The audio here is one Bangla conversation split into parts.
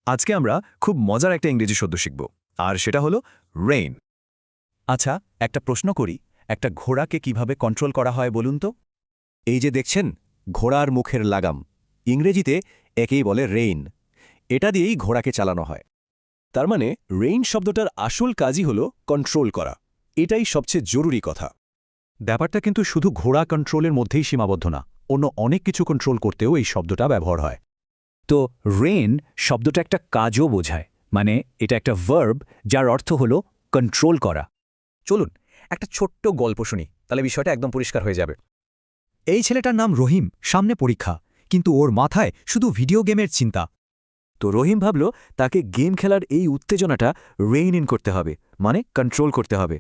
আজকে আমরা খুব মজার একটা ইংরেজি শব্দ শিখব আর সেটা হলো রেইন। আচ্ছা, একটা প্রশ্ন করি, একটা ঘোড়াকে কিভাবে কন্ট্রোল করা হয় বলুন তো? এই যে দেখছেন ঘোড়ার মুখের লাগাম, ইংরেজিতে একেই বলে রেইন। এটা দিয়েই ঘোড়াকে চালানো হয়। তার মানে রেইন শব্দটার আসল কাজই হল কন্ট্রোল করা। এটাই সবচেয়ে জরুরি কথা। ব্যাপারটা কিন্তু শুধু ঘোড়া কন্ট্রোলের মধ্যেই সীমাবদ্ধ না, অন্য অনেক কিছু কন্ট্রোল করতেও এই শব্দটা ব্যবহার হয়। তো রেন শব্দটা একটা কাজও বোঝায়, মানে এটা একটা ভার্ব যার অর্থ হলো কন্ট্রোল করা। চলুন একটা ছোট্ট গল্প শুনি, তাহলে বিষয়টা একদম পরিষ্কার হয়ে যাবে। এই ছেলেটার নাম রহিম, সামনে পরীক্ষা, কিন্তু ওর মাথায় শুধু ভিডিও গেমের চিন্তা। তো রহিম ভাবল তাকে গেম খেলার এই উত্তেজনাটা রেইন ইন করতে হবে, মানে কন্ট্রোল করতে হবে।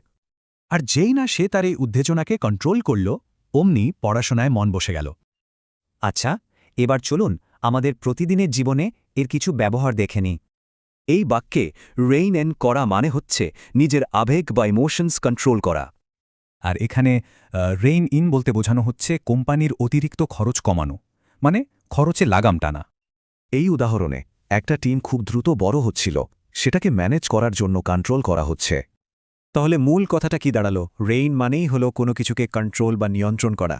আর যেই না সে তার এই উত্তেজনাকে কন্ট্রোল করল, অমনি পড়াশোনায় মন বসে গেল। আচ্ছা, এবার চলুন আমাদের প্রতিদিনের জীবনে এর কিছু ব্যবহার দেখে নিই। এই বাক্যে রেইন ইন করা মানে হচ্ছে নিজের আবেগ বা ইমোশনস কন্ট্রোল করা। আর এখানে রেইন ইন বলতে বোঝানো হচ্ছে কোম্পানির অতিরিক্ত খরচ কমানো, মানে খরচে লাগাম টানা। এই উদাহরণে একটা টিম খুব দ্রুত বড় হচ্ছিল, সেটাকে ম্যানেজ করার জন্য কন্ট্রোল করা হচ্ছে। তাহলে মূল কথাটা কি দাঁড়ালো? রেইন মানেই হলো কোনো কিছুকে কন্ট্রোল বা নিয়ন্ত্রণ করা।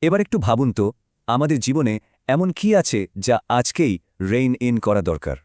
এবার একটু ভাবুন তো, আমাদের জীবনে এমন কি আছে যা আজকেই রেইন ইন করা দরকার?